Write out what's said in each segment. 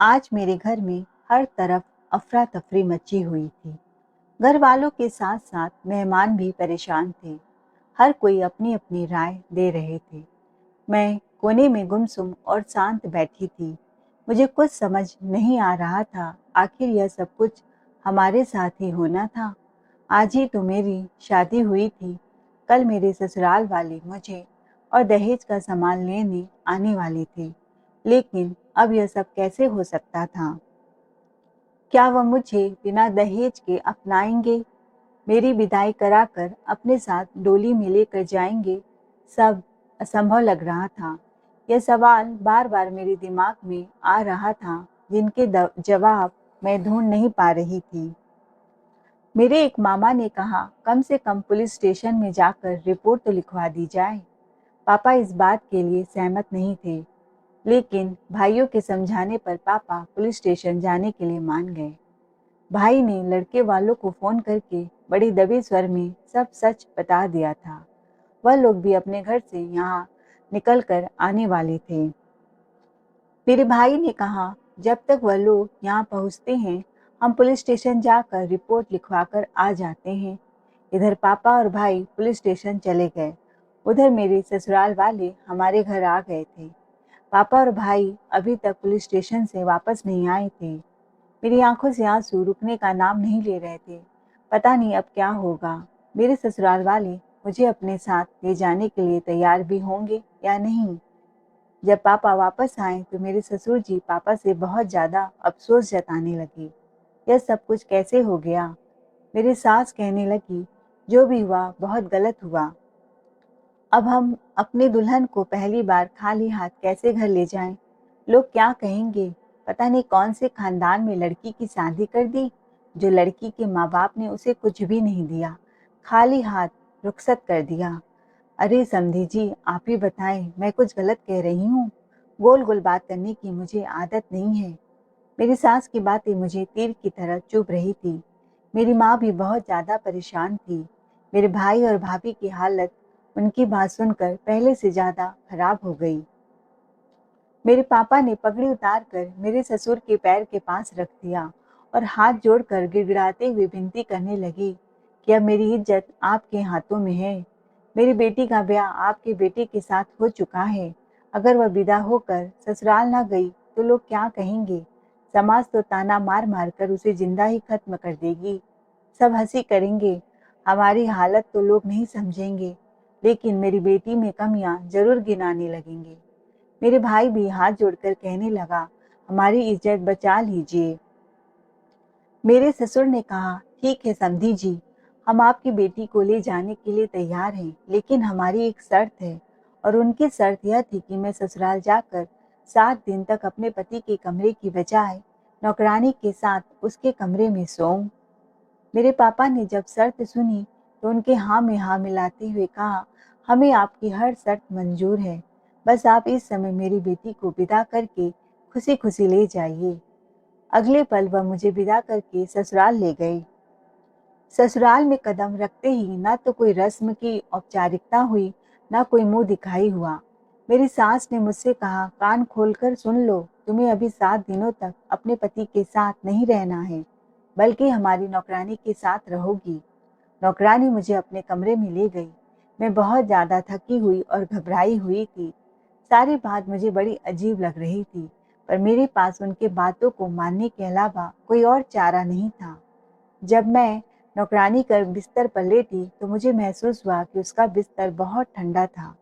आज मेरे घर में हर तरफ अफरा तफरी मची हुई थी। घर वालों के साथ साथ मेहमान भी परेशान थे। हर कोई अपनी अपनी राय दे रहे थे। मैं कोने में गुमसुम और शांत बैठी थी। मुझे कुछ समझ नहीं आ रहा था, आखिर यह सब कुछ हमारे साथ ही होना था। आज ही तो मेरी शादी हुई थी। कल मेरे ससुराल वाले मुझे और दहेज का सामान लेने आने वाले थे। लेकिन अब यह सब कैसे हो सकता था? क्या वह मुझे बिना दहेज के अपनाएंगे, मेरी विदाई कराकर अपने साथ डोली में लेकर जाएंगे? सब असंभव लग रहा था। यह सवाल बार बार मेरे दिमाग में आ रहा था, जिनके जवाब मैं ढूंढ नहीं पा रही थी। मेरे एक मामा ने कहा, कम से कम पुलिस स्टेशन में जाकर रिपोर्ट तो लिखवा दी जाए। पापा इस बात के लिए सहमत नहीं थे, लेकिन भाइयों के समझाने पर पापा पुलिस स्टेशन जाने के लिए मान गए। भाई ने लड़के वालों को फोन करके बड़ी दबे स्वर में सब सच बता दिया था। वह लोग भी अपने घर से यहाँ निकल कर आने वाले थे। मेरे भाई ने कहा, जब तक वह लोग यहाँ पहुँचते हैं, हम पुलिस स्टेशन जाकर रिपोर्ट लिखवा कर आ जाते हैं। इधर पापा और भाई पुलिस स्टेशन चले गए। उधर मेरे ससुराल वाले हमारे घर आ गए थे। पापा और भाई अभी तक पुलिस स्टेशन से वापस नहीं आए थे। मेरी आंखों से आंसू रुकने का नाम नहीं ले रहे थे। पता नहीं अब क्या होगा। मेरे ससुराल वाले मुझे अपने साथ ले जाने के लिए तैयार भी होंगे या नहीं। जब पापा वापस आए तो मेरे ससुर जी पापा से बहुत ज़्यादा अफसोस जताने लगे। यह सब कुछ कैसे हो गया? मेरी सास कहने लगी, जो भी हुआ बहुत गलत हुआ। अब हम अपने दुल्हन को पहली बार खाली हाथ कैसे घर ले जाएं? लोग क्या कहेंगे? पता नहीं कौन से खानदान में लड़की की शादी कर दी, जो लड़की के माँ बाप ने उसे कुछ भी नहीं दिया, खाली हाथ रुखसत कर दिया। अरे समधी जी, आप ही बताएं, मैं कुछ गलत कह रही हूँ? गोल गोल बात करने की मुझे आदत नहीं है। मेरी सास की बातें मुझे तीर की तरह चुभ रही थी। मेरी माँ भी बहुत ज़्यादा परेशान थी। मेरे भाई और भाभी की हालत उनकी बात सुनकर पहले से ज़्यादा खराब हो गई। मेरे पापा ने पगड़ी उतार कर मेरे ससुर के पैर के पास रख दिया और हाथ जोड़कर गिड़गिड़ाते हुए विनती करने लगी कि अब मेरी इज्जत आपके हाथों में है। मेरी बेटी का ब्याह आपके बेटे के साथ हो चुका है। अगर वह विदा होकर ससुराल ना गई तो लोग क्या कहेंगे? समाज तो ताना मार मार कर उसे जिंदा ही खत्म कर देगी। सब हंसी करेंगे। हमारी हालत तो लोग नहीं समझेंगे, लेकिन मेरी बेटी में कमियां जरूर गिनाने लगेंगे। मेरे भाई भी हाथ जोड़कर कहने लगा, हमारी इज्जत बचा लीजिए। मेरे ससुर ने कहा, ठीक है समधी जी, हम आपकी बेटी को ले जाने के लिए तैयार हैं, लेकिन हमारी एक शर्त है। और उनकी शर्त यह थी कि मैं ससुराल जाकर 7 दिन तक अपने पति के कमरे की बजाय नौकरानी के साथ उसके कमरे में सोऊं। मेरे पापा ने जब शर्त सुनी तो उनके हाँ में हाँ मिलाते हुए कहा, हमें आपकी हर शर्त मंजूर है। बस आप इस समय मेरी बेटी को विदा करके खुशी खुशी ले जाइए। अगले पल वह मुझे विदा करके ससुराल ले गए। ससुराल में कदम रखते ही ना तो कोई रस्म की औपचारिकता हुई, ना कोई मुंह दिखाई हुआ। मेरी सास ने मुझसे कहा, कान खोलकर सुन लो, तुम्हें अभी 7 दिनों तक अपने पति के साथ नहीं रहना है, बल्कि हमारी नौकरानी के साथ रहोगी। नौकरानी मुझे अपने कमरे में ले गई। मैं बहुत ज्यादा थकी हुई और घबराई हुई थी। सारी बात मुझे बड़ी अजीब लग रही थी, पर मेरे पास उनके बातों को मानने के अलावा कोई और चारा नहीं था। जब मैं नौकरानी कर बिस्तर पर लेटी तो मुझे महसूस हुआ कि उसका बिस्तर बहुत ठंडा था,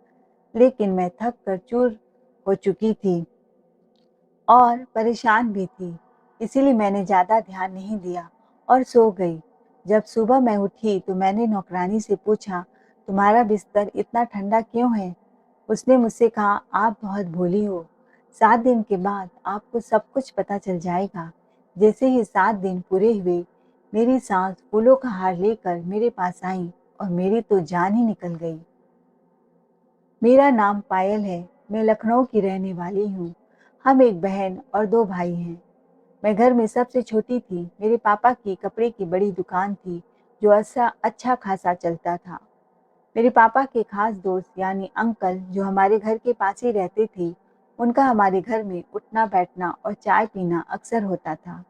लेकिन मैं थक कर चूर हो चुकी थी और परेशान भी थी। इसीलिए मैंने ज़्यादा ध्यान नहीं दिया और सो गई। जब सुबह मैं उठी तो मैंने नौकरानी से पूछा, तुम्हारा बिस्तर इतना ठंडा क्यों है? उसने मुझसे कहा, आप बहुत भोली हो। 7 दिन के बाद आपको सब कुछ पता चल जाएगा। जैसे ही 7 दिन पूरे हुए, मेरी सास फूलों का हार लेकर मेरे पास आई और मेरी तो जान ही निकल गई। मेरा नाम पायल है। मैं लखनऊ की रहने वाली हूँ। हम एक बहन और 2 भाई हैं। मैं घर में सबसे छोटी थी। मेरे पापा की कपड़े की बड़ी दुकान थी, जो अच्छा खासा चलता था। मेरे पापा के खास दोस्त यानी अंकल, जो हमारे घर के पास ही रहते थे, उनका हमारे घर में उठना बैठना और चाय पीना अक्सर होता था।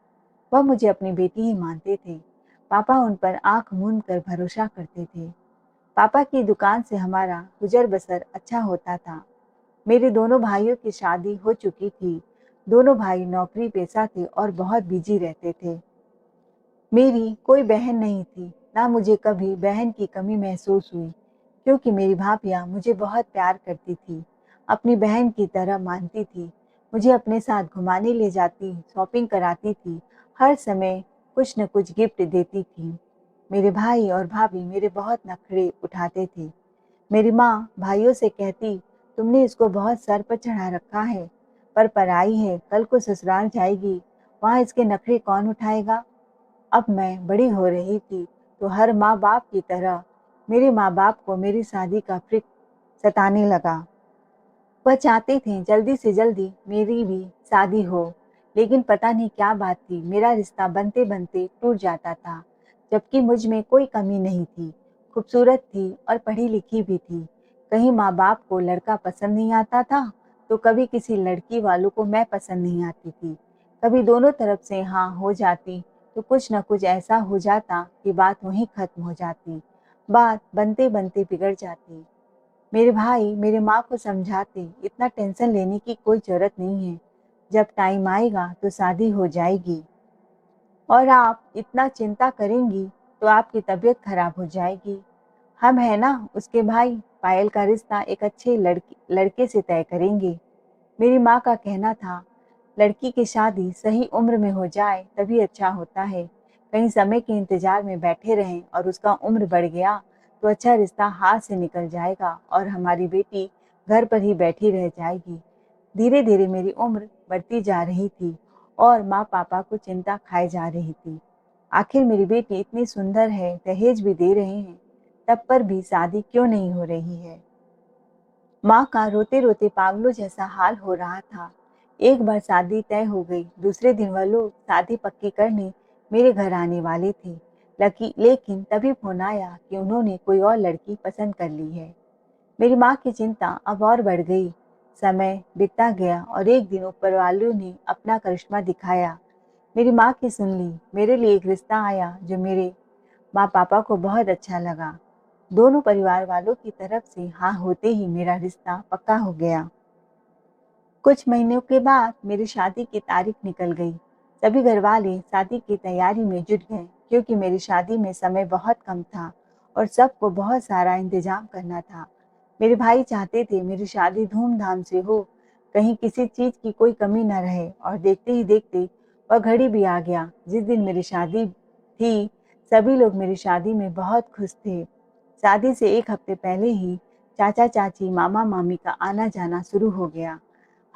वह मुझे अपनी बेटी ही मानते थे। पापा उन पर आंख मूंद कर भरोसा करते थे। पापा की दुकान से हमारा गुजर बसर अच्छा होता था। मेरे दोनों भाइयों की शादी हो चुकी थी। दोनों भाई नौकरी पेशा थे और बहुत बिजी रहते थे। मेरी कोई बहन नहीं थी, ना मुझे कभी बहन की कमी महसूस हुई, क्योंकि मेरी भाभियाँ मुझे बहुत प्यार करती थी, अपनी बहन की तरह मानती थी। मुझे अपने साथ घुमाने ले जाती, शॉपिंग कराती थी, हर समय कुछ न कुछ गिफ्ट देती थी। मेरे भाई और भाभी मेरे बहुत नखरे उठाते थे। मेरी माँ भाइयों से कहती, तुमने इसको बहुत सर पर चढ़ा रखा है, पर पराई है, कल को ससुराल जाएगी, वहाँ इसके नखरे कौन उठाएगा। अब मैं बड़ी हो रही थी, तो हर माँ-बाप की तरह मेरे माँ-बाप को मेरी शादी का फ़िक्र सताने लगा। वह चाहते थे जल्दी से जल्दी मेरी भी शादी हो, लेकिन पता नहीं क्या बात थी, मेरा रिश्ता बनते-बनते टूट जाता था, जबकि मुझ में कोई कमी नहीं थी, खूबसूरत थी और पढ़ी-लिखी भी थी। कहीं माँ-बाप को लड़का पसंद नहीं आता था, तो कभी किसी लड़की वालों को मैं पसंद नहीं आती थी। कभी दोनों तरफ से हाँ हो जाती, तो कुछ न कुछ ऐसा हो जाता कि बात वहीं खत्म हो जाती। बात बनते-बनते बिगड़ जाती। मेरे भाई मेरे माँ को समझाते, इतना टेंशन लेने की कोई ज़रूरत नहीं है। जब टाइम आएगा तो शादी हो जाएगी और आप इतना चिंता करेंगी तो आपकी तबीयत खराब हो जाएगी। हम हैं ना उसके भाई, पायल का रिश्ता एक अच्छे लड़के से तय करेंगे। मेरी माँ का कहना था, लड़की की शादी सही उम्र में हो जाए तभी अच्छा होता है। कहीं समय के इंतजार में बैठे रहें और उसका उम्र बढ़ गया तो अच्छा रिश्ता हाथ से निकल जाएगा और हमारी बेटी घर पर ही बैठी रह जाएगी। धीरे धीरे मेरी उम्र बढ़ती जा रही थी और माँ पापा को चिंता खाए जा रही थी। आखिर मेरी बेटी इतनी सुंदर है, दहेज भी दे रहे हैं, तब पर भी शादी क्यों नहीं हो रही है। माँ का रोते-रोते पागलों जैसा हाल हो रहा था। एक बार शादी तय हो गई, दूसरे दिन वह लोग शादी पक्की करने मेरे घर आने वाले थे। लेकिन तभी फ़ोन आया कि उन्होंने कोई और लड़की पसंद कर ली है। मेरी माँ की चिंता अब और बढ़ गई। समय बीतता गया और एक दिन ऊपर वालों ने अपना करिश्मा दिखाया। मेरी माँ की सुन ली। मेरे लिए एक रिश्ता आया जो मेरे माँ-पापा को बहुत अच्छा लगा। दोनों परिवार वालों की तरफ से हाँ होते ही मेरा रिश्ता पक्का हो गया। कुछ महीनों के बाद मेरी शादी की तारीख निकल गई। सभी घरवाले शादी की तैयारी में जुट गए, क्योंकि मेरी शादी में समय बहुत कम था और सबको बहुत सारा इंतजाम करना था। मेरे भाई चाहते थे मेरी शादी धूमधाम से हो, कहीं किसी चीज़ की कोई कमी न रहे, और देखते ही देखते वह घड़ी भी आ गया जिस दिन मेरी शादी थी। सभी लोग मेरी शादी में बहुत खुश थे। शादी से एक हफ्ते पहले ही चाचा-चाची, मामा-मामी का आना-जाना शुरू हो गया।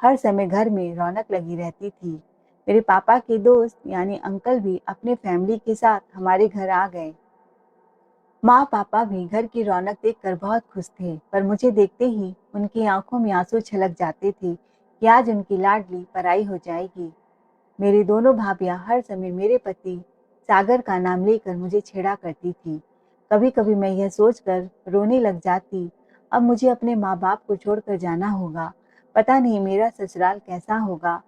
हर समय घर में रौनक लगी रहती थी। मेरे पापा के दोस्त यानी अंकल भी अपने फैमिली के साथ हमारे घर आ गए। माँ पापा भी घर की रौनक देखकर बहुत खुश थे, पर मुझे देखते ही उनकी आंखों में आंसू छलक जाते थे कि आज उनकी लाडली पराई हो जाएगी। मेरी दोनों भाभियां हर समय मेरे पति सागर का नाम लेकर मुझे छेड़ा करती थी। कभी-कभी मैं यह सोचकर रोने लग जाती, अब मुझे अपने माँ-बाप को छोड़कर जाना होगा। पता नहीं मेरा ससुराल कैसा होगा।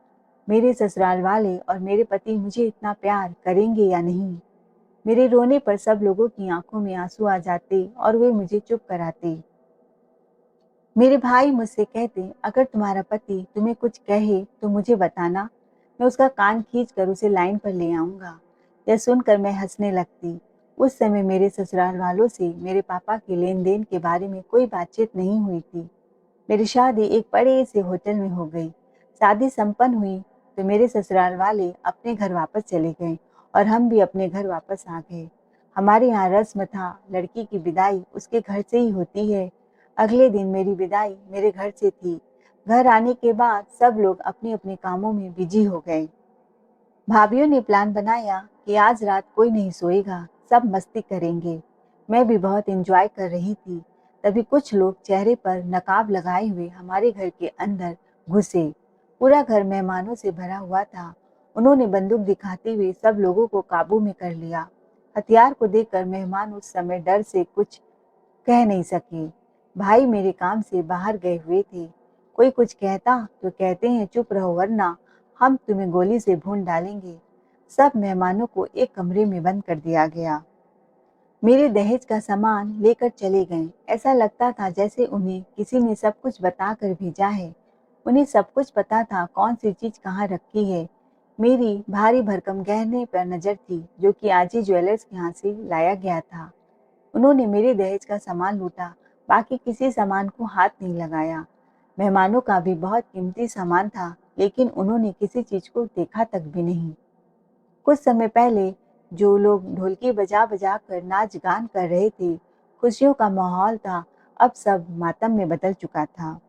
मेरे ससुराल वाले और मेरे पति मुझे इतना प्यार करेंगे या नहीं। मेरे रोने पर सब लोगों की आंखों में आंसू आ जाते और वे मुझे चुप कराते। मेरे भाई मुझसे कहते, अगर तुम्हारा पति तुम्हें कुछ कहे तो मुझे बताना, मैं उसका कान खींचकर उसे लाइन पर ले आऊँगा। यह सुनकर मैं हँसने लगती। उस समय मेरे ससुराल वालों से मेरे पापा के लेन-देन के बारे में कोई बातचीत नहीं हुई थी। मेरी शादी एक बड़े से होटल में हो गई। शादी संपन्न हुई तो मेरे ससुराल वाले अपने घर वापस चले गए और हम भी अपने घर वापस आ गए। हमारे यहाँ रस्म था, लड़की की विदाई उसके घर से ही होती है। अगले दिन मेरी विदाई मेरे घर से थी। घर आने के बाद सब लोग अपने-अपने कामों में बिजी हो गए। भाभीयों ने प्लान बनाया कि आज रात कोई नहीं सोएगा, सब मस्ती करेंगे। मैं भी बहुत एंजॉय कर रही थी। तभी कुछ लोग चेहरे पर नकाब लगाए हुए हमारे घर के अंदर घुसे। पूरा घर मेहमानों से भरा हुआ था। उन्होंने बंदूक दिखाते हुए सब लोगों को काबू में कर लिया। हथियार को देखकर मेहमान उस समय डर से कुछ कह नहीं सके। भाई मेरे काम से बाहर गए हुए थे। कोई कुछ कहता तो कहते हैं चुप रहो वरना हम तुम्हें गोली से भून डालेंगे। सब मेहमानों को एक कमरे में बंद कर दिया गया। मेरे दहेज का सामान लेकर चले गए। ऐसा लगता था जैसे उन्हें किसी ने सब कुछ बताकर भेजा है। उन्हें सब कुछ पता था कौन सी चीज कहाँ रखी है। मेरी भारी भरकम गहने पर नजर थी जो कि आजी ज्वेलर्स के यहाँ से लाया गया था। उन्होंने मेरे दहेज का सामान लूटा, बाकी किसी सामान को हाथ नहीं लगाया। मेहमानों का भी बहुत कीमती सामान था, लेकिन उन्होंने किसी चीज को देखा तक भी नहीं। कुछ समय पहले जो लोग ढोलकी बजा बजा कर नाच गान कर रहे थे, खुशियों का माहौल था, अब सब मातम में बदल चुका था।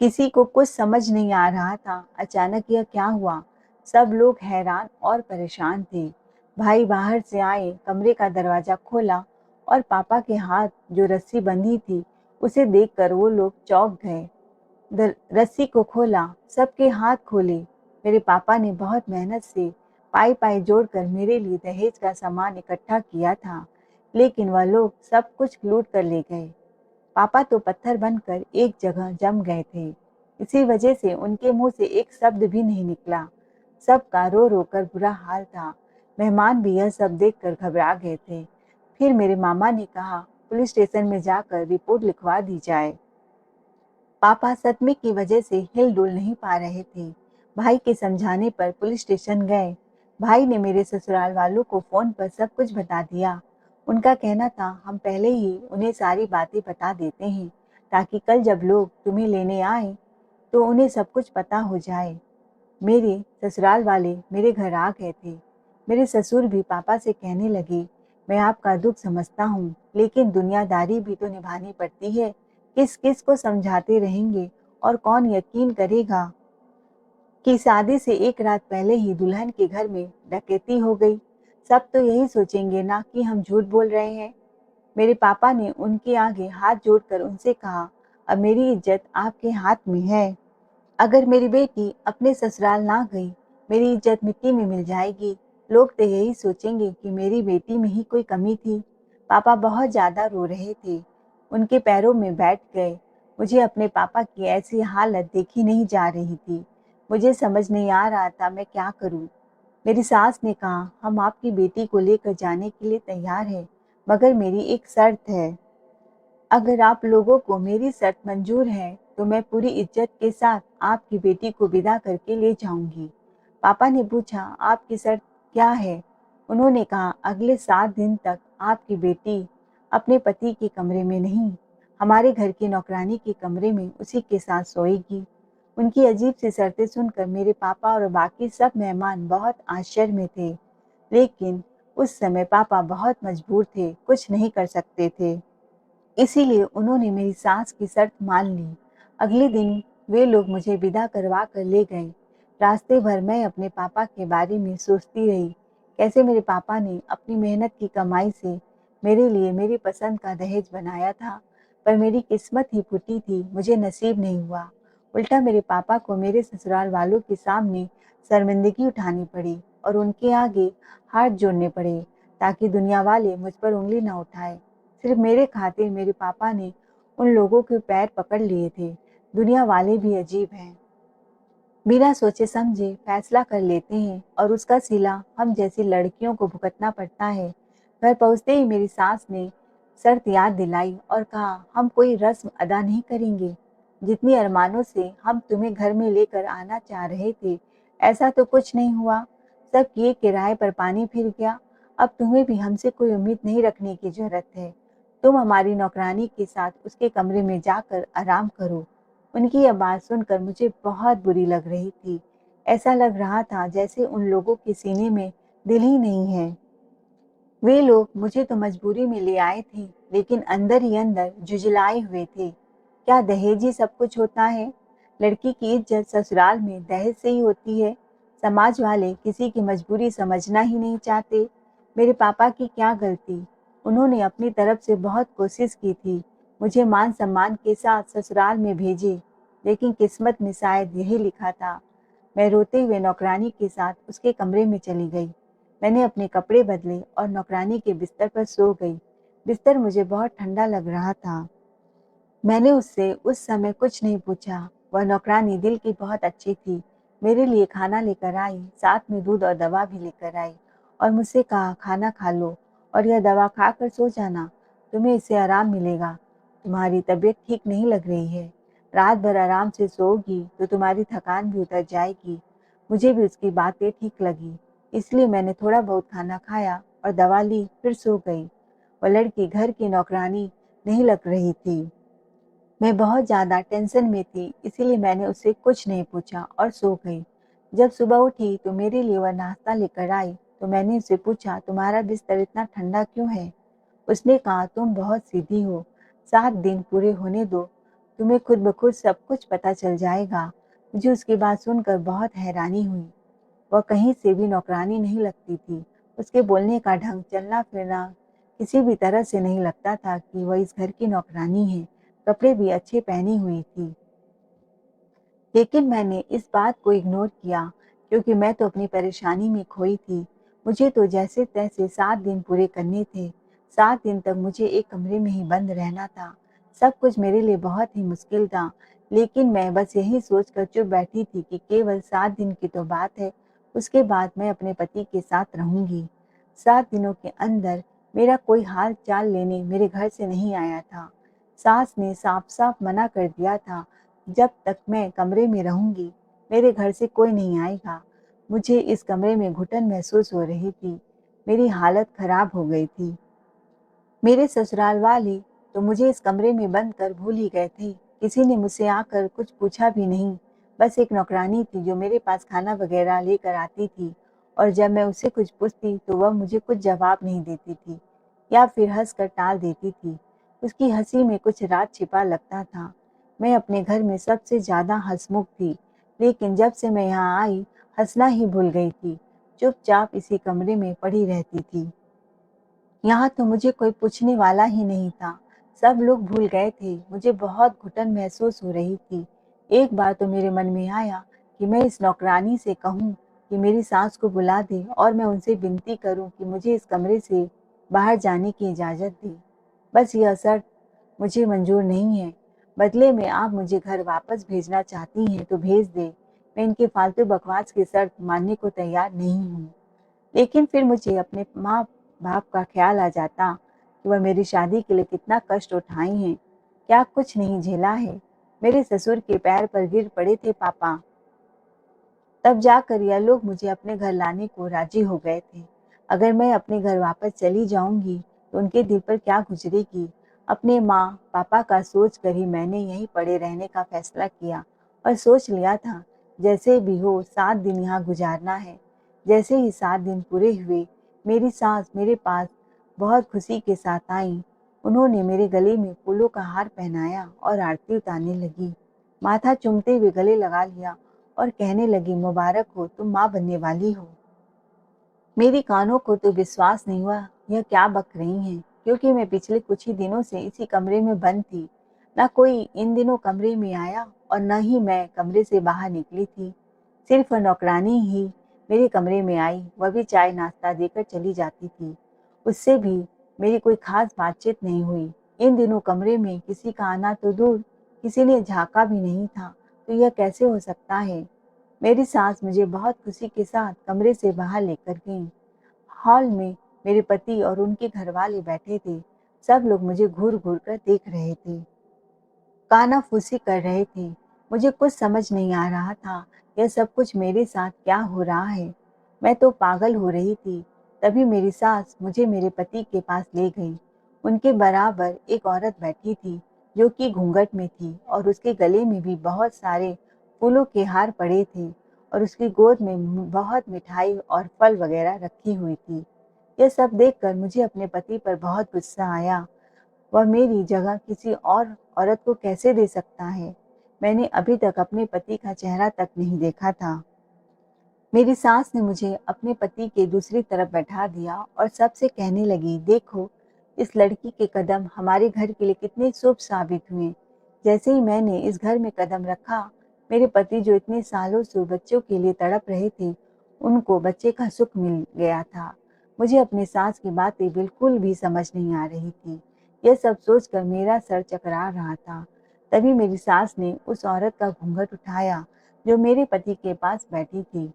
किसी को कुछ समझ नहीं आ रहा था अचानक यह क्या हुआ। सब लोग हैरान और परेशान थे। भाई बाहर से आए, कमरे का दरवाजा खोला और पापा के हाथ जो रस्सी बंधी थी उसे देखकर वो लोग चौंक गए। रस्सी को खोला, सबके हाथ खोले। मेरे पापा ने बहुत मेहनत से पाई पाई जोड़कर मेरे लिए दहेज का सामान इकट्ठा किया था, लेकिन वह लोग सब कुछ लूट कर ले गए। पापा तो पत्थर बनकर एक जगह जम गए थे। इसी वजह से उनके मुंह से एक शब्द भी नहीं निकला। सबका रो रो कर बुरा हाल था। मेहमान भी यह सब देखकर घबरा गए थे। फिर मेरे मामा ने कहा पुलिस स्टेशन में जाकर रिपोर्ट लिखवा दी जाए। पापा सदमे की वजह से हिल डुल नहीं पा रहे थे। भाई के समझाने पर पुलिस स्टेशन गए। भाई ने मेरे ससुराल वालों को फोन पर सब कुछ बता दिया। उनका कहना था हम पहले ही उन्हें सारी बातें बता देते हैं ताकि कल जब लोग तुम्हें लेने आए तो उन्हें सब कुछ पता हो जाए। मेरे ससुराल वाले मेरे घर आ गए थे। मेरे ससुर भी पापा से कहने लगे मैं आपका दुख समझता हूँ, लेकिन दुनियादारी भी तो निभानी पड़ती है। किस किस को समझाते रहेंगे और कौन यकीन करेगा कि शादी से एक रात पहले ही दुल्हन के घर में डकैती हो गई। सब तो यही सोचेंगे ना कि हम झूठ बोल रहे हैं। मेरे पापा ने उनके आगे हाथ जोड़कर उनसे कहा अब मेरी इज्जत आपके हाथ में है। अगर मेरी बेटी अपने ससुराल ना गई, मेरी इज्जत मिट्टी में मिल जाएगी। लोग तो यही सोचेंगे कि मेरी बेटी में ही कोई कमी थी। पापा बहुत ज्यादा रो रहे थे। उनके पैरों में बैठ गए। मुझे अपने पापा की ऐसी हालत देखी नहीं जा रही थी। मुझे समझ नहीं आ रहा था मैं क्या करूं। मेरी सास ने कहा हम आपकी बेटी को लेकर जाने के लिए तैयार हैं, मगर मेरी एक शर्त है। अगर आप लोगों को मेरी शर्त मंजूर है तो मैं पूरी इज्जत के साथ आपकी बेटी को विदा करके ले जाऊंगी। पापा ने पूछा आपकी शर्त क्या है? उन्होंने कहा अगले 7 दिन तक आपकी बेटी अपने पति के कमरे में नहीं, हमारे घर की नौकरानी के कमरे में उसी के साथ सोएगी। उनकी अजीब सी शर्तें सुनकर मेरे पापा और बाकी सब मेहमान बहुत आश्चर्य में थे, लेकिन उस समय पापा बहुत मजबूर थे, कुछ नहीं कर सकते थे। इसीलिए उन्होंने मेरी सास की शर्त मान ली। अगले दिन वे लोग मुझे विदा करवा कर ले गए। रास्ते भर मैं अपने पापा के बारे में सोचती रही, कैसे मेरे पापा ने अपनी मेहनत की कमाई से मेरे लिए मेरी पसंद का दहेज बनाया था, पर मेरी किस्मत ही फूटी थी, मुझे नसीब नहीं हुआ। उल्टा मेरे पापा को मेरे ससुराल वालों के सामने शर्मिंदगी उठानी पड़ी और उनके आगे हाथ जोड़ने पड़े ताकि दुनिया वाले मुझ पर उंगली न उठाए। सिर्फ मेरे खातिर मेरे पापा ने उन लोगों के पैर पकड़ लिए थे। दुनिया वाले भी अजीब हैं, बिना सोचे समझे फैसला कर लेते हैं और उसका सिला हम जैसी लड़कियों को भुगतना पड़ता है। घर पहुंचते ही मेरी सास ने शर्त याद दिलाई और कहा हम कोई रस्म अदा नहीं करेंगे। जितनी अरमानों से हम तुम्हें घर में लेकर आना चाह रहे थे, ऐसा तो कुछ नहीं हुआ। सब किए किराए पर पानी फिर गया। अब तुम्हें भी हमसे कोई उम्मीद नहीं रखने की जरूरत है। तुम हमारी नौकरानी के साथ उसके कमरे में जाकर आराम करो। उनकी यह बात सुनकर मुझे बहुत बुरी लग रही थी। ऐसा लग रहा था जैसे उन लोगों के सीने में दिल ही नहीं है। वे लोग मुझे तो मजबूरी में ले आए थे, लेकिन अंदर ही अंदर जुझलाए हुए थे। क्या दहेज ही सब कुछ होता है? लड़की की इज्जत ससुराल में दहेज से ही होती है। समाज वाले किसी की मजबूरी समझना ही नहीं चाहते। मेरे पापा की क्या गलती? उन्होंने अपनी तरफ से बहुत कोशिश की थी, मुझे मान सम्मान के साथ ससुराल में भेजे, लेकिन किस्मत में शायद यही लिखा था। मैं रोते हुए नौकरानी के साथ उसके कमरे में चली गई। मैंने अपने कपड़े बदले और नौकरानी के बिस्तर पर सो गई। बिस्तर मुझे बहुत ठंडा लग रहा था। मैंने उससे उस समय कुछ नहीं पूछा। वह नौकरानी दिल की बहुत अच्छी थी। मेरे लिए खाना लेकर आई, साथ में दूध और दवा भी लेकर आई और मुझसे कहा, खाना खा लो और यह दवा खाकर सो जाना, तुम्हें इससे आराम मिलेगा। तुम्हारी तबीयत ठीक नहीं लग रही है, रात भर आराम से सोओगी तो तुम्हारी थकान भी उतर जाएगी। मुझे भी उसकी बातें ठीक लगी, इसलिए मैंने थोड़ा बहुत खाना खाया और दवा ली, फिर सो गई। वह लड़की घर की नौकरानी नहीं लग रही थी। मैं बहुत ज़्यादा टेंशन में थी, इसीलिए मैंने उससे कुछ नहीं पूछा और सो गई। जब सुबह उठी तो मेरे लिए वह नाश्ता लेकर आई, तो मैंने उससे पूछा, तुम्हारा बिस्तर इतना ठंडा क्यों है? उसने कहा, तुम बहुत सीधी हो, 7 दिन पूरे होने दो, तुम्हें खुद ब खुद सब कुछ पता चल जाएगा। मुझे उसकी बात सुनकर बहुत हैरानी हुई। वह कहीं से भी नौकरानी नहीं लगती थी। उसके बोलने का ढंग, चलना-फिरना किसी भी तरह से नहीं लगता था कि वह इस घर की नौकरानी है। कपड़े भी अच्छे पहनी हुई थी। लेकिन मैंने इस बात को इग्नोर किया क्योंकि मैं तो अपनी परेशानी में खोई थी। मुझे तो जैसे-तैसे 7 दिन पूरे करने थे। 7 दिन तक मुझे एक कमरे में ही बंद रहना था। सब कुछ मेरे लिए बहुत ही मुश्किल था, लेकिन मैं बस यही सोचकर चुप बैठी थी कि केवल 7 दिन की तो बात है, उसके बाद मैं अपने पति के साथ रहूँगी। 7 दिनों के अंदर मेरा कोई हाल-चाल लेने मेरे घर से नहीं आया था। सास ने साफ-साफ मना कर दिया था, जब तक मैं कमरे में रहूँगी, मेरे घर से कोई नहीं आएगा। मुझे इस कमरे में घुटन महसूस हो रही थी। मेरी हालत खराब हो गई थी। मेरे ससुराल वाले तो मुझे इस कमरे में बंद कर भूल ही गए थे। किसी ने मुझसे आकर कुछ पूछा भी नहीं। बस एक नौकरानी थी जो मेरे पास खाना वगैरह लेकर आती थी और जब मैं उससे कुछ पूछती तो वह मुझे कुछ जवाब नहीं देती थी या फिर हँसकर टाल देती थी। उसकी हँसी में कुछ राज छिपा लगता था। मैं अपने घर में सबसे ज़्यादा हँसमुख थी, लेकिन जब से मैं यहाँ आई, हँसना ही भूल गई थी। चुपचाप इसी कमरे में पड़ी रहती थी। यहाँ तो मुझे कोई पूछने वाला ही नहीं था। सब लोग भूल गए थे। मुझे बहुत घुटन महसूस हो रही थी। एक बार तो मेरे मन में आया कि मैं इस नौकरानी से कहूँ कि मेरी सास को बुला दे और मैं उनसे विनती करूँ कि मुझे इस कमरे से बाहर जाने की इजाज़त दें। बस यह शर्त मुझे मंज़ूर नहीं है। बदले में आप मुझे घर वापस भेजना चाहती हैं तो भेज दें। मैं इनकी फालतू बकवास की शर्त मानने को तैयार नहीं हूँ। लेकिन फिर मुझे अपने माँ-बाप का ख़्याल आ जाता कि वह मेरी शादी के लिए कितना कष्ट उठाए हैं, क्या कुछ नहीं झेला है। मेरे ससुर के पैर पर गिर पड़े थे पापा, तब जाकर यह लोग मुझे अपने घर लाने को राज़ी हो गए थे। अगर मैं अपने घर वापस चली जाऊँगी, तो उनके दिल पर क्या गुज़रेगी। अपने माँ-पापा का सोच कर ही मैंने यहीं पड़े रहने का फ़ैसला किया और सोच लिया था, जैसे भी हो 7 दिन यहाँ गुज़ारना है। जैसे ही 7 दिन पूरे हुए, मेरी सास मेरे पास बहुत खुशी के साथ आईं। उन्होंने मेरे गले में फूलों का हार पहनाया और आरती उतारने लगी। माथा चूमते हुए गले लगा लिया और कहने लगी, मुबारक हो, तुम माँ बनने वाली हो। मेरी कानों को तो विश्वास नहीं हुआ, यह क्या बक रही हैं, क्योंकि मैं पिछले कुछ ही दिनों से इसी कमरे में बंद थी। ना कोई इन दिनों कमरे में आया और न ही मैं कमरे से बाहर निकली थी। सिर्फ नौकरानी ही मेरे कमरे में आई, वह भी चाय नाश्ता देकर चली जाती थी। उससे भी मेरी कोई खास बातचीत नहीं हुई। इन दिनों कमरे में किसी का आना तो दूर, किसी ने झाँका भी नहीं था, तो यह कैसे हो सकता है? मेरी सास मुझे बहुत खुशी के साथ कमरे से बाहर लेकर गईं। हॉल में मेरे पति और उनके घरवाले बैठे थे। सब लोग मुझे घूर-घूर कर देख रहे थे, कानाफूसी कर रहे थे। मुझे कुछ समझ नहीं आ रहा था, यह सब कुछ मेरे साथ क्या हो रहा है? मैं तो पागल हो रही थी। तभी मेरी सास मुझे मेरे पति के पास ले गई। उनके बराबर एक औरत बैठी थी, जो कि घूंघट में थी और उसके गले में भी बहुत सारे फूलों के हार पड़े थे और उसकी गोद में बहुत मिठाई और फल वगैरह रखी हुई थी। यह सब देखकर मुझे अपने पति पर बहुत गुस्सा आया। वह मेरी जगह किसी और औरत को कैसे दे सकता है? मैंने अभी तक अपने पति का चेहरा तक नहीं देखा था। मेरी सास ने मुझे अपने पति के दूसरी तरफ बैठा दिया और सबसे कहने लगी, देखो, इस लड़की के कदम हमारे घर के लिए कितने शुभ साबित हुए। जैसे ही मैंने इस घर में कदम रखा, मेरे पति जो इतने सालों से बच्चों के लिए तड़प रहे थे, उनको बच्चे का सुख मिल गया था। मुझे अपनी सास की बातें बिल्कुल भी समझ नहीं आ रही थी। यह सब सोचकर मेरा सर चकरा रहा था। तभी मेरी सास ने उस औरत का घूंघट उठाया जो मेरे पति के पास बैठी थी।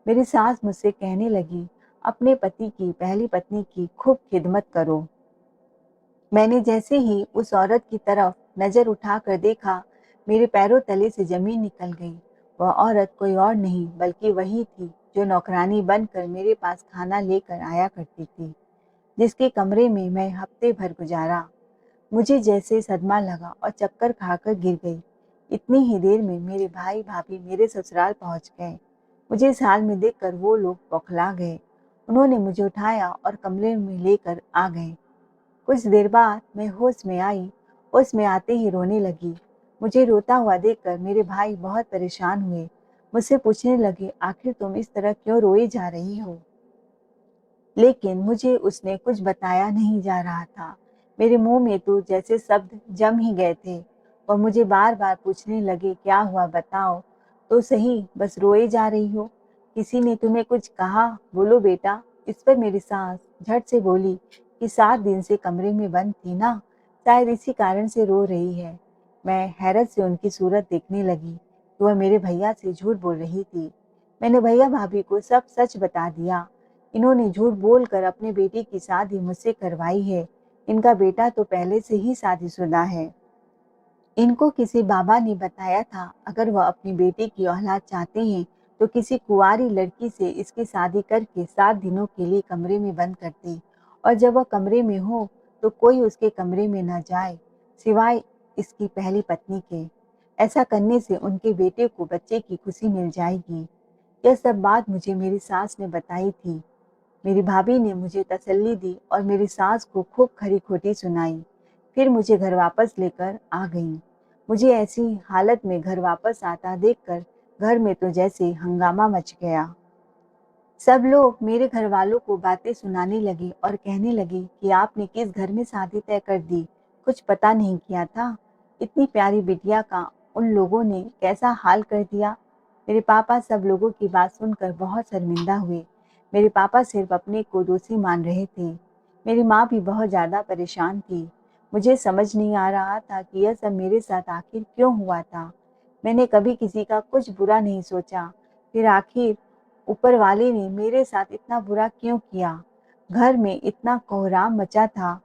मेरी सास मुझसे कहने लगी, अपने पति की, पहली पत्नी की खूब खिदमत करो। मैंने जैसे ही उस औरत की तरफ नजर उठाकर देखा, मेरे पैरों तले से जमीन निकल गई। वह औरत कोई और नहीं बल्कि वही थी जो नौकरानी बनकर मेरे पास खाना लेकर आया करती थी, जिसके कमरे में मैं हफ्ते भर गुजारा। मुझे जैसे सदमा लगा और चक्कर खाकर गिर गई। इतनी ही देर में मेरे भाई भाभी मेरे ससुराल पहुंच गए। मुझे इस हाल में देखकर वो लोग बौखला गए। उन्होंने मुझे उठाया और कमरे में लेकर आ गए। कुछ देर बाद मैं होश में आई। होश में आते ही रोने लगी। मुझे रोता हुआ देखकर मेरे भाई बहुत परेशान हुए। मुझसे पूछने लगे, आखिर तुम इस तरह क्यों रोई जा रही हो? लेकिन मुझे उसने कुछ बताया नहीं जा रहा था। मेरे मुंह में तो जैसे शब्द जम ही गए थे। और मुझे बार बार पूछने लगे, क्या हुआ बताओ तो सही, बस रोए जा रही हो? किसी ने तुम्हें कुछ कहा? बोलो बेटा। इस पर मेरी सास झट से बोली कि 7 दिन से कमरे में बंद थी ना, शायद इसी कारण से रो रही है। मैं हैरत से उनकी सूरत देखने लगी कि वह मेरे भैया से झूठ बोल रही थी। मैंने भैया भाभी को सब सच बता दिया। इन्होंने झूठ बोलकर अपने बेटे की शादी मुझसे करवाई है। इनका बेटा तो पहले से ही शादीशुदा है। इनको किसी बाबा ने बताया था, अगर वह अपनी बेटी की औलाद चाहते हैं तो किसी कुंवारी लड़की से इसकी शादी करके 7 दिनों के लिए कमरे में बंद कर दे, और जब वह कमरे में हो तो कोई उसके कमरे में न जाए सिवाय इसकी पहली पत्नी के। ऐसा करने से उनके बेटे को बच्चे की खुशी मिल जाएगी। यह सब बात मुझे मेरी सास ने बताई थी। मेरी भाभी ने मुझे तसल्ली दी और मेरी सास को खूब खरी-खोटी सुनाई। फिर मुझे घर वापस लेकर आ गईं। मुझे ऐसी हालत में घर वापस आता देखकर घर में तो जैसे हंगामा मच गया। सब लोग मेरे घर वालों को बातें सुनाने लगे और कहने लगे कि आपने किस घर में शादी तय कर दी, कुछ पता नहीं किया था? इतनी प्यारी बिटिया का उन लोगों ने कैसा हाल कर दिया? मेरे पापा सब लोगों की बात सुनकर बहुत शर्मिंदा हुए। मेरे पापा सिर्फ अपने को दोषी मान रहे थे। मेरी माँ भी बहुत ज़्यादा परेशान थी। मुझे समझ नहीं आ रहा था कि यह सब मेरे साथ आखिर क्यों हुआ था। मैंने कभी किसी का कुछ बुरा नहीं सोचा, फिर आखिर ऊपर वाले ने मेरे साथ इतना बुरा क्यों किया? घर में इतना कोहराम मचा था।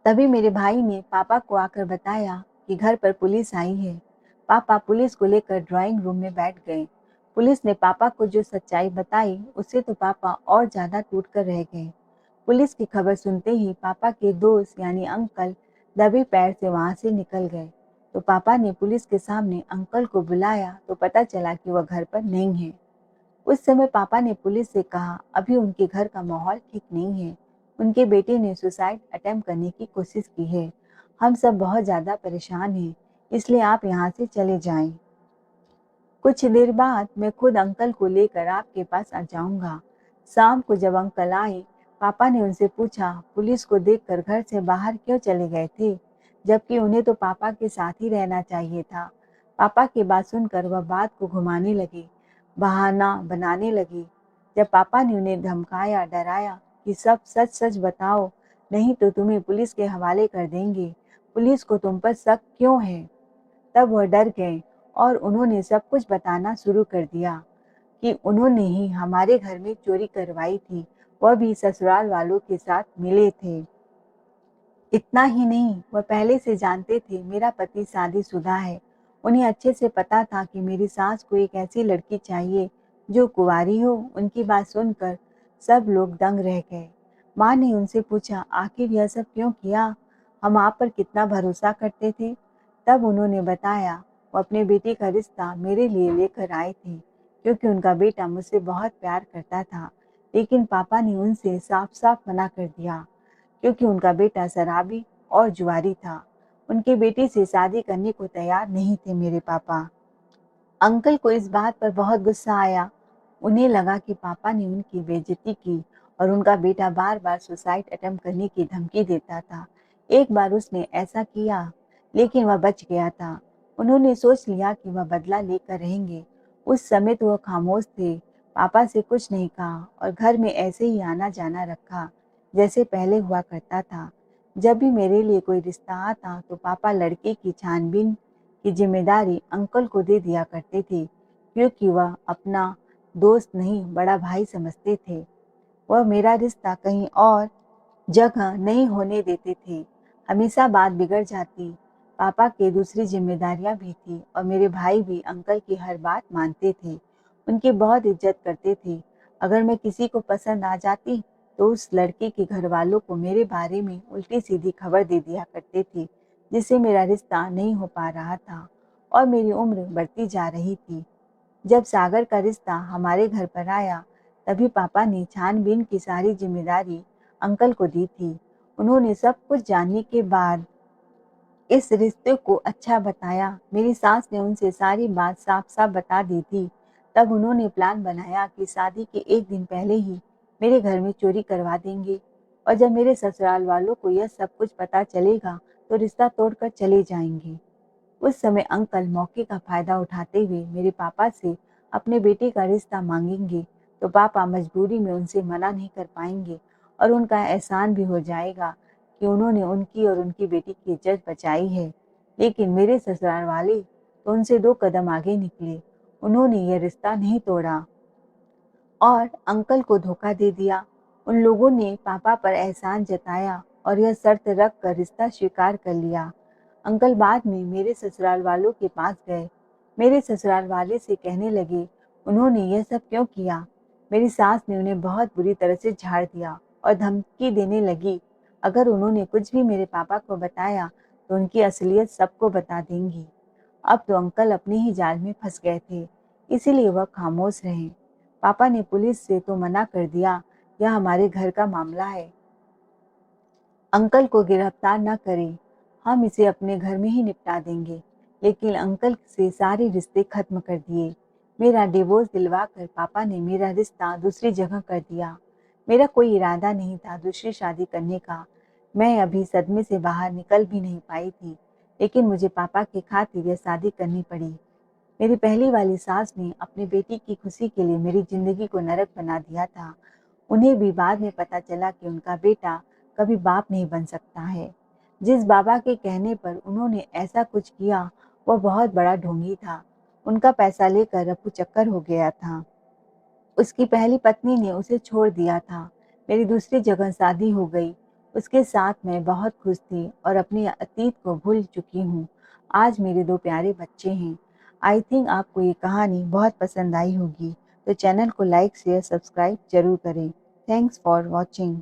तभी मेरे भाई ने पापा को आकर बताया कि घर पर पुलिस आई है। पापा पुलिस को लेकर ड्राइंग रूम में बैठ गए। पुलिस ने पापा को जो सच्चाई बताई, उससे तो पापा और ज्यादा टूट कर रह गए। पुलिस की खबर सुनते ही पापा के दोस्त यानी अंकल दबे पैर से वहां से निकल गए। तो पापा ने पुलिस के सामने अंकल को बुलाया तो पता चला कि वह घर पर नहीं है। उस समय पापा ने पुलिस से कहा, अभी उनके घर का माहौल ठीक नहीं है। उनके बेटे ने सुसाइड अटेम्प्ट करने की कोशिश की है। हम सब बहुत ज़्यादा परेशान हैं, इसलिए आप यहाँ से चले जाएं। कुछ देर बाद मैं खुद अंकल को लेकर आपके पास आ जाऊंगा। शाम को जब अंकल आए, पापा ने उनसे पूछा, पुलिस को देखकर घर से बाहर क्यों चले गए थे, जबकि उन्हें तो पापा के साथ ही रहना चाहिए था। पापा की बात सुनकर वह बात को घुमाने लगे, बहाना बनाने लगे। जब पापा ने उन्हें धमकाया, डराया कि सब सच सच बताओ, नहीं तो तुम्हें पुलिस के हवाले कर देंगे, पुलिस को तुम पर शक क्यों है, तब वह डर गए और उन्होंने सब कुछ बताना शुरू कर दिया कि उन्होंने ही हमारे घर में चोरी करवाई थी, वह भी ससुराल वालों के साथ मिले थे। इतना ही नहीं, वह पहले से जानते थे मेरा पति शादीशुदा है। उन्हें अच्छे से पता था कि मेरी सास को एक ऐसी लड़की चाहिए जो कुंवारी हो। उनकी बात सुनकर सब लोग दंग रह गए। माँ ने उनसे पूछा, आखिर यह सब क्यों किया? हम आप पर कितना भरोसा करते थे। तब उन्होंने बताया, वो अपने बेटे का रिश्ता मेरे लिए लेकर आए थे, क्योंकि उनका बेटा मुझसे बहुत प्यार करता था। लेकिन पापा ने उनसे साफ साफ मना कर दिया, क्योंकि उनका बेटा शराबी और जुआरी था। उनके बेटे से शादी करने को तैयार नहीं थे मेरे पापा। अंकल को इस बात पर बहुत गुस्सा आया। उन्हें लगा कि पापा ने उनकी बेइज्जती की और उनका बेटा बार बार सुसाइड अटेम्प्ट करने की धमकी देता था। एक बार उसने ऐसा किया, लेकिन वह बच गया था। उन्होंने सोच लिया कि वह बदला लेकर रहेंगे। उस समय तो वह खामोश थे, पापा से कुछ नहीं कहा और घर में ऐसे ही आना जाना रखा जैसे पहले हुआ करता था। जब भी मेरे लिए कोई रिश्ता आता तो पापा लड़के की छानबीन की जिम्मेदारी अंकल को दे दिया करते थे, क्योंकि वह अपना दोस्त नहीं बड़ा भाई समझते थे। वह मेरा रिश्ता कहीं और जगह नहीं होने देते थे। हमेशा बात बिगड़ जाती। पापा के दूसरी जिम्मेदारियां भी थी और मेरे भाई भी अंकल की हर बात मानते थे। उनकी बहुत इज्जत करते थे। अगर मैं किसी को पसंद आ जाती तो उस लड़के के घर वालों को मेरे बारे में उल्टी सीधी खबर दे दिया करते थे, जिससे मेरा रिश्ता नहीं हो पा रहा था और मेरी उम्र बढ़ती जा रही थी। जब सागर का रिश्ता हमारे घर पर आया, तभी पापा ने छानबीन की सारी जिम्मेदारी अंकल को दी थी। उन्होंने सब कुछ जानने के बाद इस रिश्ते को अच्छा बताया। मेरी सास ने उनसे सारी बात साफ-साफ बता दी थी। तब उन्होंने प्लान बनाया कि शादी के 1 दिन पहले ही मेरे घर में चोरी करवा देंगे और जब मेरे ससुराल वालों को यह सब कुछ पता चलेगा, तो रिश्ता तोड़कर चले जाएंगे। उस समय अंकल मौके का फायदा उठाते हुए मेरे पापा से अपने बेटे का रिश्ता मांगेंगे, तो पापा मजबूरी में उनसे मना नहीं कर पाएंगे और उनका एहसान भी हो जाएगा कि उन्होंने उनकी और उनकी बेटी की इज्जत बचाई है। लेकिन मेरे ससुराल वाले तो उनसे 2 कदम आगे निकले। उन्होंने यह रिश्ता नहीं तोड़ा और अंकल को धोखा दे दिया। उन लोगों ने पापा पर एहसान जताया और यह शर्त रख कर रिश्ता स्वीकार कर लिया। अंकल बाद में मेरे ससुराल वालों के पास गए। मेरे ससुराल वाले से कहने लगे, उन्होंने यह सब क्यों किया? मेरी सास ने उन्हें बहुत बुरी तरह से झाड़ दिया और धमकी देने लगी, अगर उन्होंने कुछ भी मेरे पापा को बताया तो उनकी असलियत सबको बता देंगी। अब तो अंकल अपने ही जाल में फंस गए थे, इसीलिए वह खामोश रहे। पापा ने पुलिस से तो मना कर दिया, यह हमारे घर का मामला है, अंकल को गिरफ्तार न करें, हम इसे अपने घर में ही निपटा देंगे। लेकिन अंकल से सारे रिश्ते खत्म कर दिए। मेरा डिवोर्स दिलवाकर पापा ने मेरा रिश्ता दूसरी जगह कर दिया। मेरा कोई इरादा नहीं था दूसरी शादी करने का। मैं अभी सदमे से बाहर निकल भी नहीं पाई थी, लेकिन मुझे पापा की खातिर यह शादी करनी पड़ी। मेरी पहली वाली सास ने अपने बेटी की खुशी के लिए मेरी जिंदगी को नरक बना दिया था। उन्हें भी बाद में पता चला कि उनका बेटा कभी बाप नहीं बन सकता है। जिस बाबा के कहने पर उन्होंने ऐसा कुछ किया, वह बहुत बड़ा ढोंगी था। उनका पैसा लेकर रफू चक्कर हो गया था। उसकी पहली पत्नी ने उसे छोड़ दिया था। मेरी दूसरी जगह शादी हो गई। उसके साथ मैं बहुत खुश थी और अपने अतीत को भूल चुकी हूँ। आज मेरे 2 प्यारे बच्चे हैं। आई थिंक आपको ये कहानी बहुत पसंद आई होगी। तो चैनल को लाइक, शेयर, सब्सक्राइब ज़रूर करें। Thanks for watching.